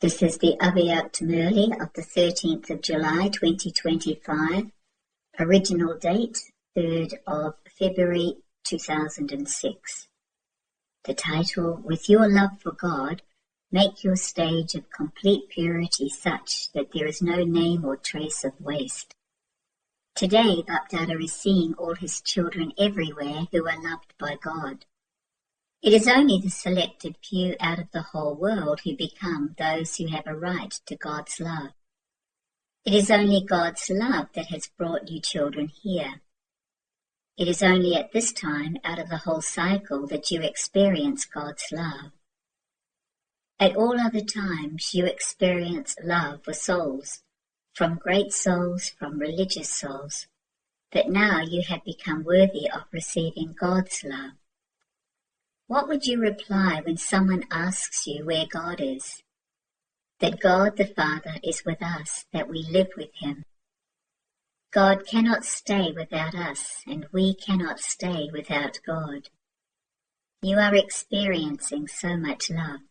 This is the English Murli of the 13th of July 2025, original date 3rd of February 2006. The title, With Your Love for God, make your stage of complete purity such that there is no name or trace of waste. Today, Bapdada is seeing all his children everywhere who are loved by God. It is only the selected few out of the whole world who become those who have a right to God's love. It is only God's love that has brought you children here. It is only at this time out of the whole cycle that you experience God's love. At all other times you experience love for souls, from great souls, from religious souls, but now you have become worthy of receiving God's love. What would you reply when someone asks you where God is? That God the Father is with us, that we live with him. God cannot stay without us, and we cannot stay without God. You are experiencing so much love.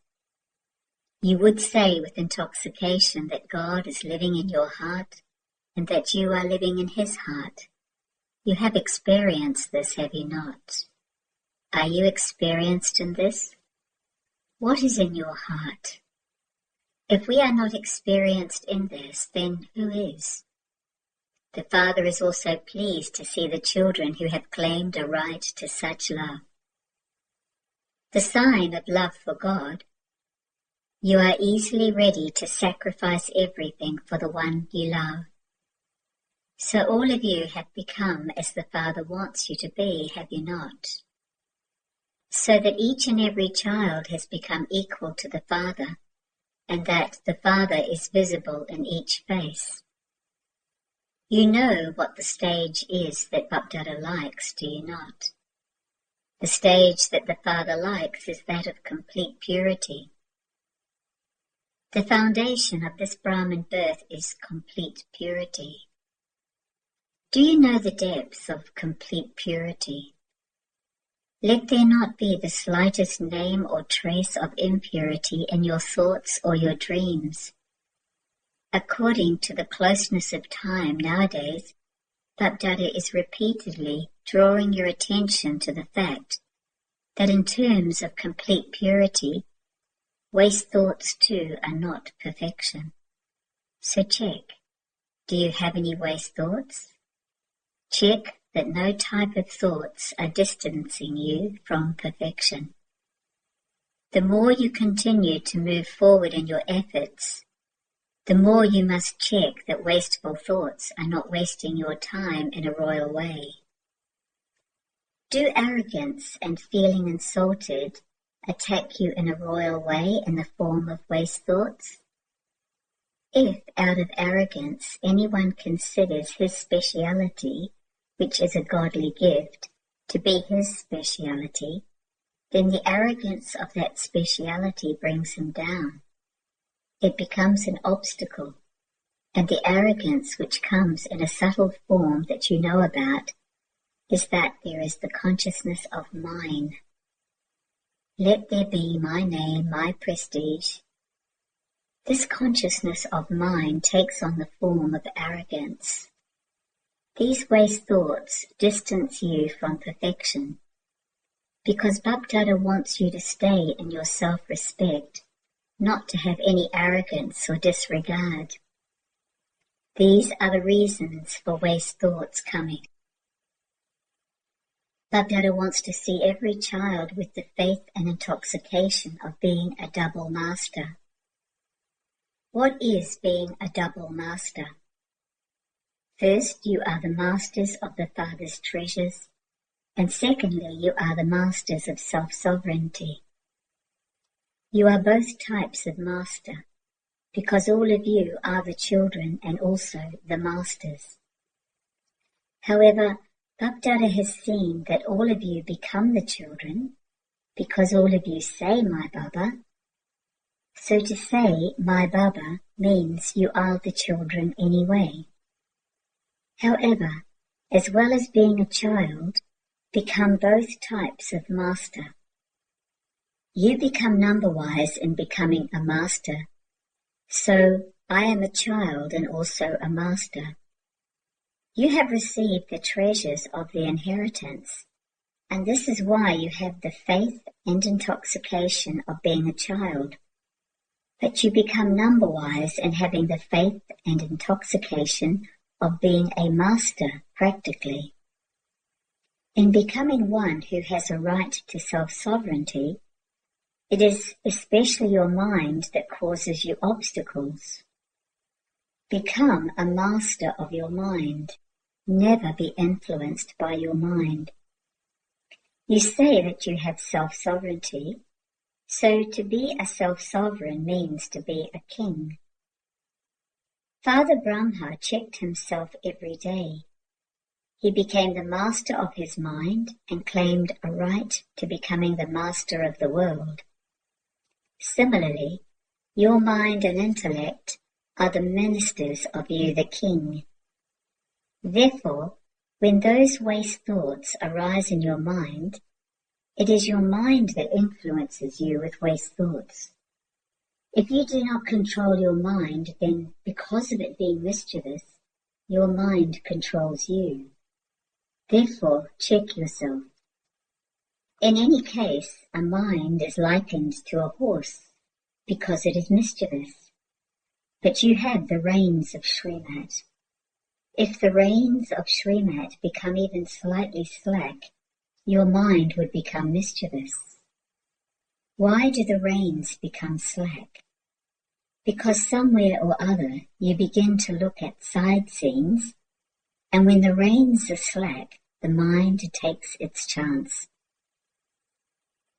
You would say with intoxication that God is living in your heart, and that you are living in his heart. You have experienced this, have you not? Are you experienced in this? What is in your heart? If we are not experienced in this, then who is? The Father is also pleased to see the children who have claimed a right to such love. The sign of love for God, you are easily ready to sacrifice everything for the one you love. So all of you have become as the Father wants you to be, have you not? So that each and every child has become equal to the Father, and that the Father is visible in each face. You know what the stage is that Bapdada likes, do you not? The stage that the Father likes is that of complete purity. The foundation of this Brahman birth is complete purity. Do you know the depths of complete purity? Let there not be the slightest name or trace of impurity in your thoughts or your dreams. According to the closeness of time nowadays, Bapdada is repeatedly drawing your attention to the fact that in terms of complete purity, waste thoughts too are not perfection. So check, do you have any waste thoughts? Check that no type of thoughts are distancing you from perfection. The more you continue to move forward in your efforts, the more you must check that wasteful thoughts are not wasting your time in a royal way. Do arrogance and feeling insulted attack you in a royal way in the form of waste thoughts? If, out of arrogance, anyone considers his speciality, which is a godly gift, to be his speciality, then the arrogance of that speciality brings him down. It becomes an obstacle, and the arrogance which comes in a subtle form that you know about is that there is the consciousness of mine. Let there be my name, my prestige. This consciousness of mine takes on the form of arrogance. These waste thoughts distance you from perfection, because Bapdada wants you to stay in your self-respect, not to have any arrogance or disregard. These are the reasons for waste thoughts coming. Bapdada wants to see every child with the faith and intoxication of being a double master. What is being a double master? First, you are the masters of the Father's treasures, and secondly, you are the masters of self-sovereignty. You are both types of master, because all of you are the children and also the masters. However, Bapdada has seen that all of you become the children, because all of you say, my Baba. So to say, my Baba, means you are the children anyway. However, as well as being a child, become both types of master. You become number-wise in becoming a master, So I am a child and also a master. You have received the treasures of the inheritance, and this is why you have the faith and intoxication of being a child. But you become number-wise in having the faith and intoxication of being a master practically. In becoming one who has a right to self-sovereignty, it is especially your mind that causes you obstacles. Become a master of your mind. Never be influenced by your mind. You say that you have self-sovereignty, so to be a self-sovereign means to be a king. Father Brahma checked himself every day. He became the master of his mind and claimed a right to becoming the master of the world. Similarly, your mind and intellect are the ministers of you, the king. Therefore, when those waste thoughts arise in your mind, it is your mind that influences you with waste thoughts. If you do not control your mind, then because of it being mischievous, your mind controls you. Therefore, check yourself. In any case, a mind is likened to a horse because it is mischievous. But you have the reins of Srimat. If the reins of Srimat become even slightly slack, your mind would become mischievous. Why do the reins become slack? Because somewhere or other you begin to look at side scenes, and when the reins are slack, the mind takes its chance.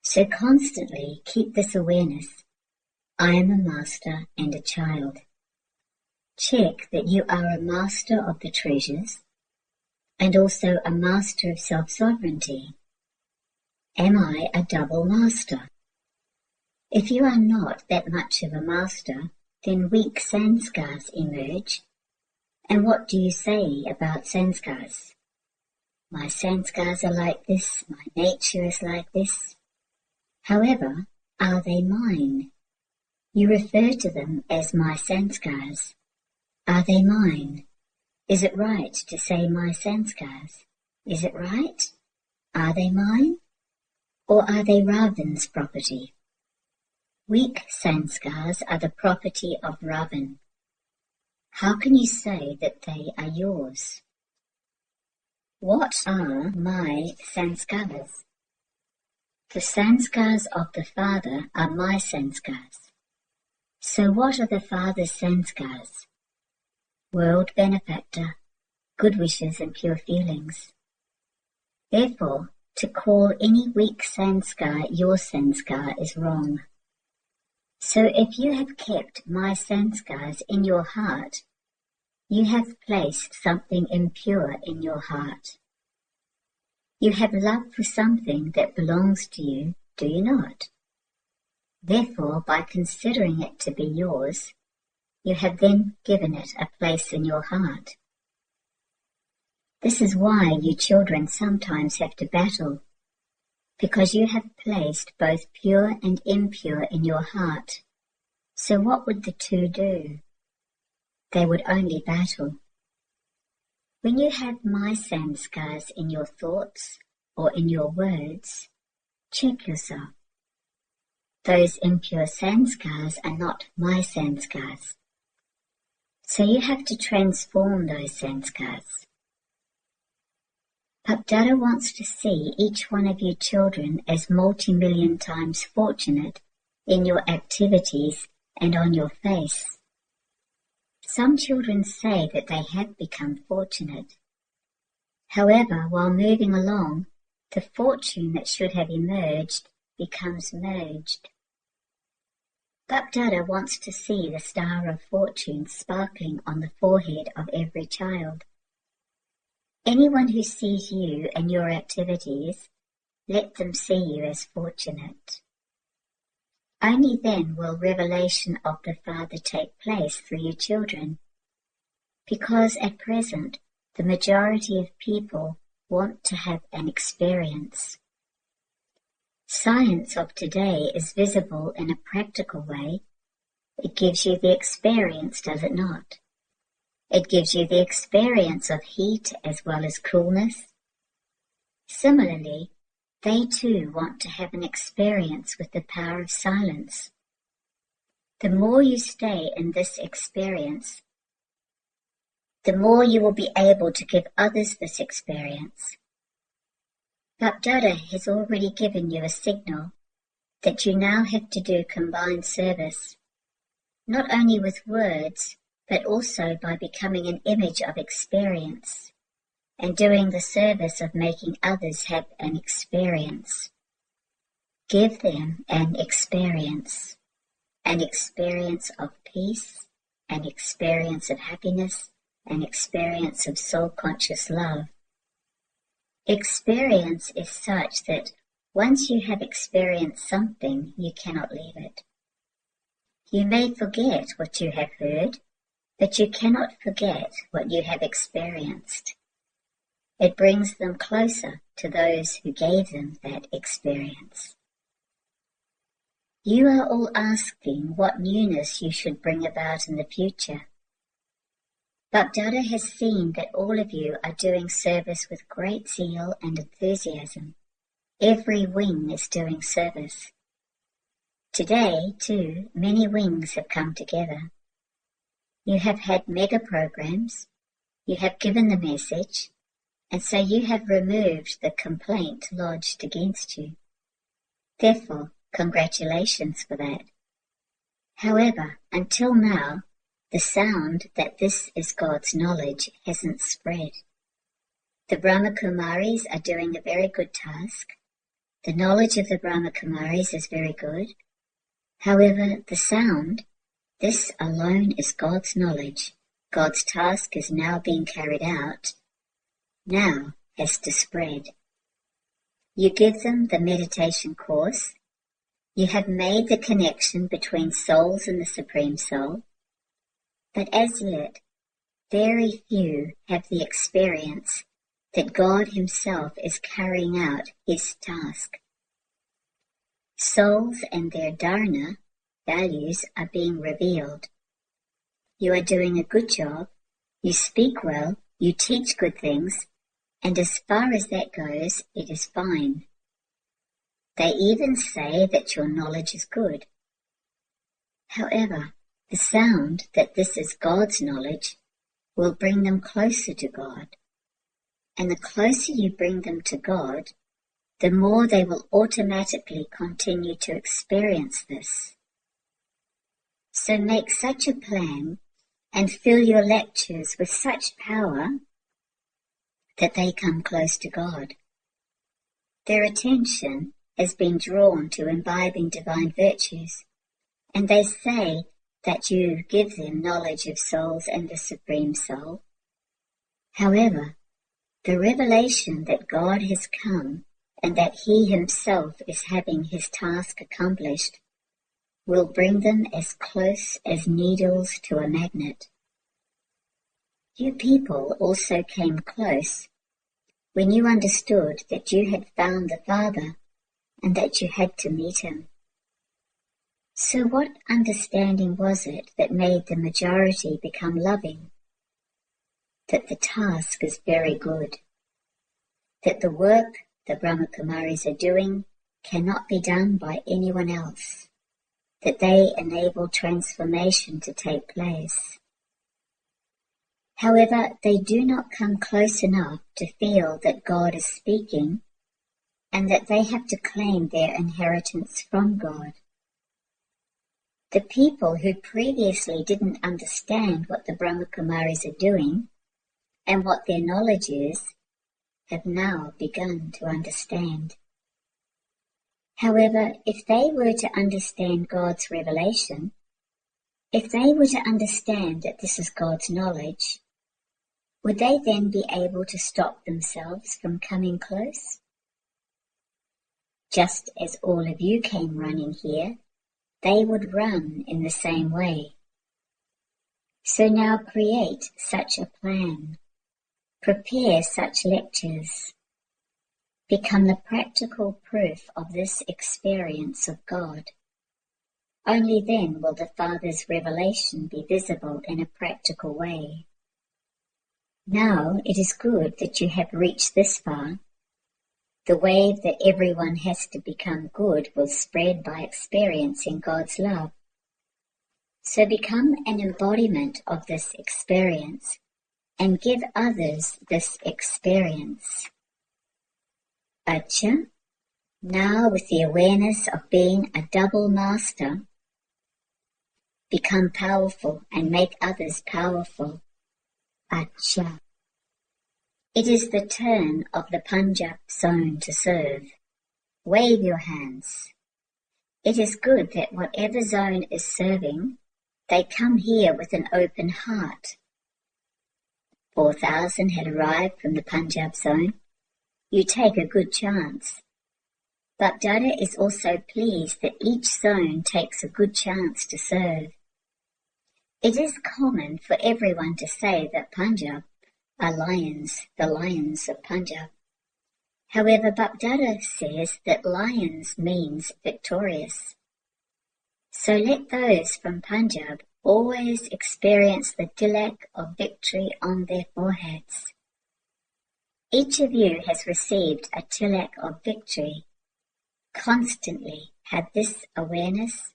So constantly keep this awareness. I am a master and a child. Check that you are a master of the treasures and also a master of self-sovereignty. Am I a double master? If you are not that much of a master, then weak sanskars emerge. And what do you say about sanskars? My sanskars are like this, my nature is like this. However, are they mine? You refer to them as my sanskars. Are they mine? Is it right to say my sanskars? Is it right? Are they mine? Or are they Ravan's property? Weak sanskars are the property of Ravan. How can you say that they are yours? What are my sanskars? The sanskars of the Father are my sanskars. So what are the Father's sanskars? World benefactor, good wishes and pure feelings. Therefore, to call any weak sanskar your sanskar is wrong. So if you have kept my sanskars in your heart, you have placed something impure in your heart. You have love for something that belongs to you, do you not? Therefore, by considering it to be yours, you have then given it a place in your heart. This is why you children sometimes have to battle, because you have placed both pure and impure in your heart. So what would the two do? They would only battle. When you have my sanskars in your thoughts or in your words, check yourself. Those impure sanskars are not my sanskars. So you have to transform those sanskars. Dada wants to see each one of you children as multi-million times fortunate in your activities and on your face. Some children say that they have become fortunate. However, while moving along, the fortune that should have emerged becomes merged. Dada wants to see the star of fortune sparkling on the forehead of every child. Anyone who sees you and your activities, let them see you as fortunate. Only then will revelation of the Father take place through you children, because at present the majority of people want to have an experience. Science of today is visible in a practical way It gives you the experience, does it not? It gives you the experience of heat as well as coolness. Similarly, they too want to have an experience with the power of silence. The more you stay in this experience, the more you will be able to give others this experience. Dada has already given you a signal that you now have to do combined service, not only with words, but also by becoming an image of experience and doing the service of making others have an experience. Give them an experience of peace, an experience of happiness, an experience of soul-conscious love. Experience is such that once you have experienced something, you cannot leave it. You may forget what you have heard, but you cannot forget what you have experienced. It brings them closer to those who gave them that experience. You are all asking what newness you should bring about in the future. But Dada has seen that all of you are doing service with great zeal and enthusiasm. Every wing is doing service. Today, too, many wings have come together. You have had mega programs, you have given the message, and so you have removed the complaint lodged against you. Therefore, congratulations for that. However, until now, the sound that this is God's knowledge hasn't spread. The Brahmakumaris are doing a very good task. The knowledge of the Brahmakumaris is very good. However, the sound, this alone is God's knowledge. God's task is now being carried out, now has to spread. You give them the meditation course. You have made the connection between souls and the Supreme Soul. But as yet, very few have the experience that God Himself is carrying out His task. Souls and their dharana, values, are being revealed. You are doing a good job, you speak well, you teach good things, and as far as that goes, it is fine. They even say that your knowledge is good. However, the sound that this is God's knowledge will bring them closer to God. And the closer you bring them to God, the more they will automatically continue to experience this. So make such a plan and fill your lectures with such power that they come close to God. Their attention has been drawn to imbibing divine virtues, and they say that you give them knowledge of souls and the Supreme Soul. However, the revelation that God has come and that He Himself is having His task accomplished will bring them as close as needles to a magnet. You people also came close when you understood that you had found the Father and that you had to meet Him. So what understanding was it that made the majority become loving? That the task is very good. That the work the Brahmakumaris are doing cannot be done by anyone else. That they enable transformation to take place. However, they do not come close enough to feel that God is speaking and that they have to claim their inheritance from God. The people who previously didn't understand what the Brahmakumaris are doing and what their knowledge is have now begun to understand. However, if they were to understand God's revelation, if they were to understand that this is God's knowledge, would they then be able to stop themselves from coming close? Just as all of you came running here, they would run in the same way. So now create such a plan. Prepare such lectures. Become the practical proof of this experience of God. Only then will the Father's revelation be visible in a practical way. Now it is good that you have reached this far. The wave that everyone has to become good will spread by experiencing God's love. So become an embodiment of this experience and give others this experience. Acha, now with the awareness of being a double master, become powerful and make others powerful. Acha. It is the turn of the Punjab zone to serve. Wave your hands. It is good that whatever zone is serving, they come here with an open heart. 4,000 had arrived from the Punjab zone. You take a good chance. But Dada is also pleased that each zone takes a good chance to serve. It is common for everyone to say that Punjab are lions, the lions of Punjab. However, Dada says that lions means victorious. So let those from Punjab always experience the tilak of victory on their foreheads. Each of you has received a tilak of victory. Constantly have this awareness.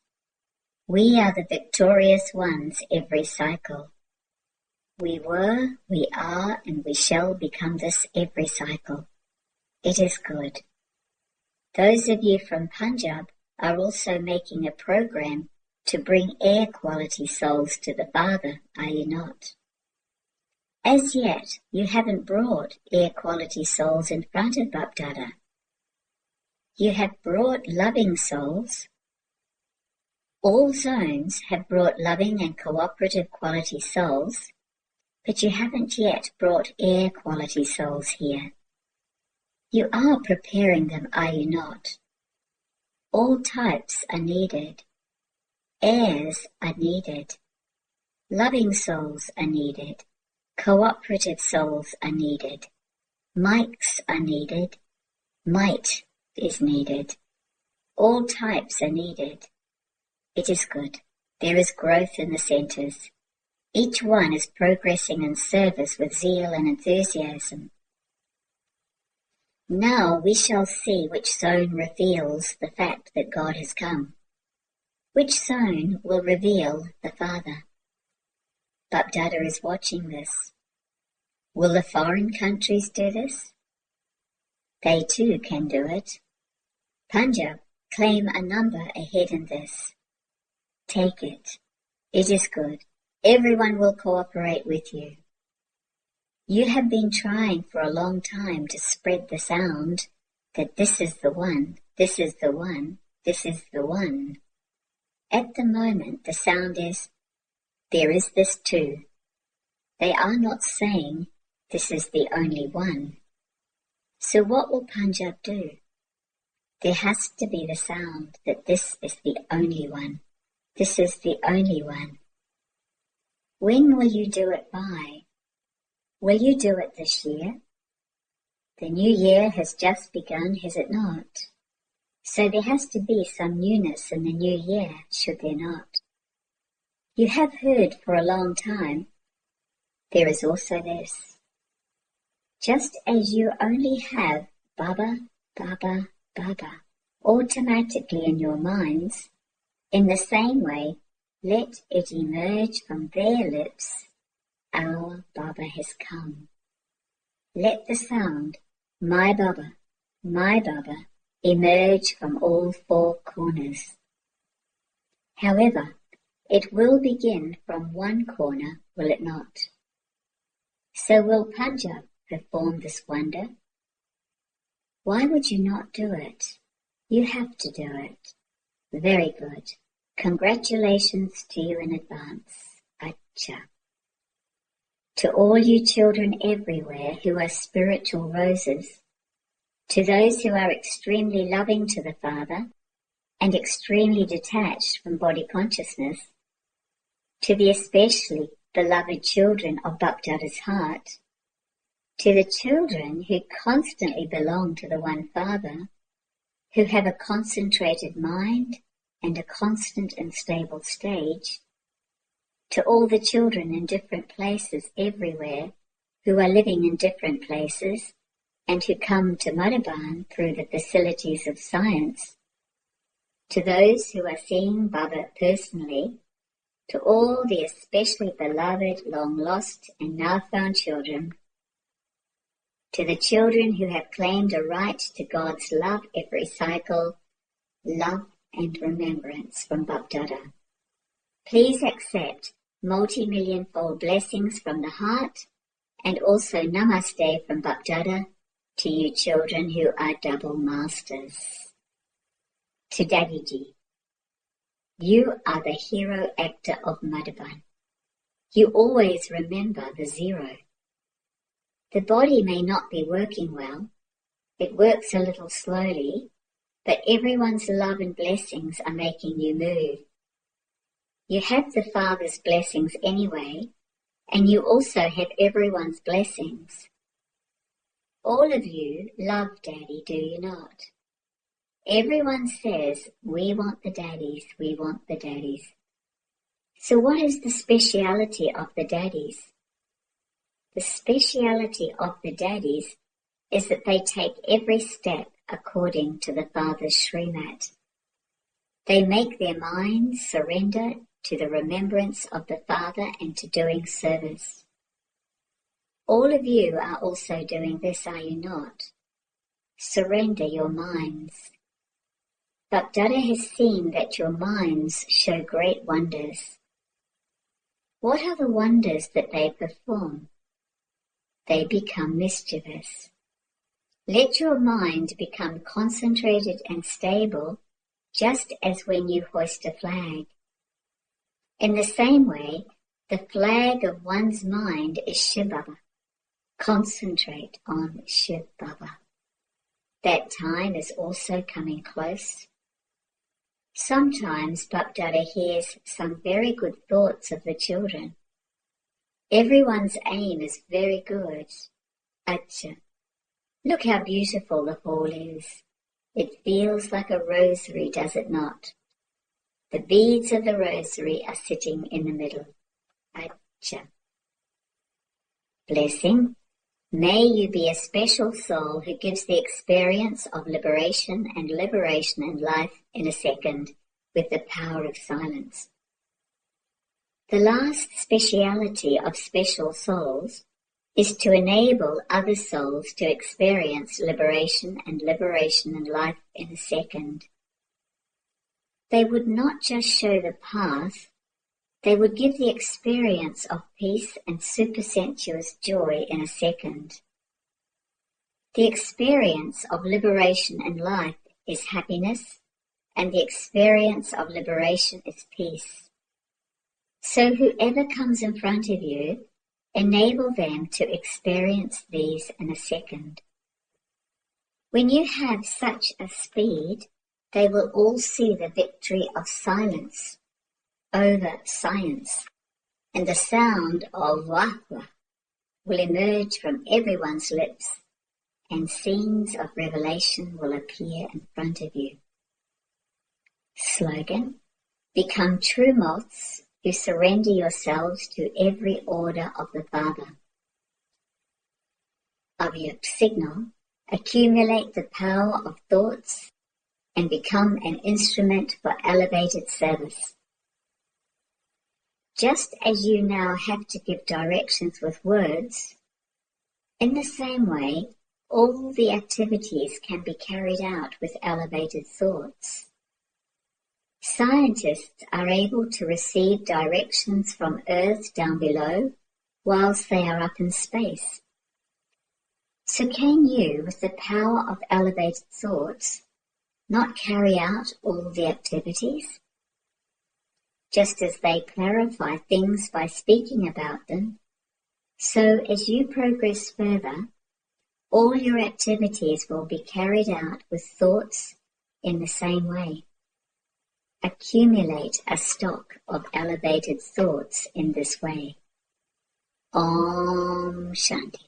We are the victorious ones every cycle. We were, we are, and we shall become this every cycle. It is good. Those of you from Punjab are also making a program to bring air quality souls to the Father, are you not? As yet, you haven't brought air quality souls in front of Dada. You have brought loving souls. All zones have brought loving and cooperative quality souls, but you haven't yet brought air quality souls here. You are preparing them, are you not? All types are needed. Airs are needed. Loving souls are needed. Cooperative souls are needed. Mics are needed. Might is needed. All types are needed. It is good. There is growth in the centres. Each one is progressing in service with zeal and enthusiasm. Now we shall see which zone reveals the fact that God has come. Which zone will reveal the Father? Dada is watching this. Will the foreign countries do this? They too can do it. Punjab claim a number ahead in this. Take it. It is good. Everyone will cooperate with you. You have been trying for a long time to spread the sound that this is the one, this is the one, this is the one. At the moment, the sound is, there is this too. They are not saying, this is the only one. So what will Punjab do? There has to be the sound that this is the only one. This is the only one. When will you do it by? Will you do it this year? The new year has just begun, has it not? So there has to be some newness in the new year, should there not? You have heard for a long time. There is also this. Just as you only have Baba, Baba, Baba automatically in your minds, in the same way, let it emerge from their lips. Our Baba has come. Let the sound, my Baba, emerge from all four corners. However, it will begin from one corner, will it not? So will Punjab perform this wonder? Why would you not do it? You have to do it. Very good. Congratulations to you in advance. Acha. To all you children everywhere who are spiritual roses, to those who are extremely loving to the Father and extremely detached from body consciousness, to the especially beloved children of Dada's heart, to the children who constantly belong to the One Father, who have a concentrated mind, and a constant and stable stage, to all the children in different places everywhere who are living in different places and who come to madhuban through the facilities of science, to those who are seeing Baba personally, to all the especially beloved, long-lost and now-found children, to the children who have claimed a right to God's love every cycle, love and remembrance from Bapdada. Please accept multi-million-fold blessings from the heart and also namaste from Bapdada to you children who are double masters. To Daddyji, you are the hero actor of madhuban. You always remember the zero. The body may not be working well, it works a little slowly, but everyone's love and blessings are making you move. You have the Father's blessings anyway, and you also have everyone's blessings. All of you love Daddy, do you not? Everyone says, we want the daddies, we want the daddies. So what is the speciality of the daddies? The speciality of the daddies is that they take every step according to the Father's Srimat. They make their minds surrender to the remembrance of the Father and to doing service. All of you are also doing this, are you not? Surrender your minds. Bapdada has seen that your minds show great wonders. What are the wonders that they perform? They become mischievous. Let your mind become concentrated and stable, just as when you hoist a flag. In the same way, the flag of one's mind is shivbaba. Concentrate on shivbaba. That time is also coming close. Sometimes Bapdada hears some very good thoughts of the children. Everyone's aim is very good. Acha. Look how beautiful the hall is. It feels like a rosary, does it not? The beads of the rosary are sitting in the middle. Acha. Blessing. May you be a special soul who gives the experience of liberation and life in a second with the power of silence. The last speciality of special souls is to enable other souls to experience liberation and life in a second. They would not just show the path, they would give the experience of peace and supersensuous joy in a second. The experience of liberation and life is happiness, and the experience of liberation is peace. So whoever comes in front of you, enable them to experience these in a second. When you have such a speed, they will all see the victory of silence over science, and the sound of wah wah will emerge from everyone's lips, and scenes of revelation will appear in front of you. Slogan: become true moths who surrender yourselves to every order of the Father. Of your signal, accumulate the power of thoughts and become an instrument for elevated service. Just as you now have to give directions with words, in the same way, all the activities can be carried out with elevated thoughts. Scientists are able to receive directions from Earth down below whilst they are up in space. So can you, with the power of elevated thoughts, not carry out all the activities? Just as they clarify things by speaking about them, so as you progress further, all your activities will be carried out with thoughts in the same way. Accumulate a stock of elevated thoughts in this way. Om Shanti.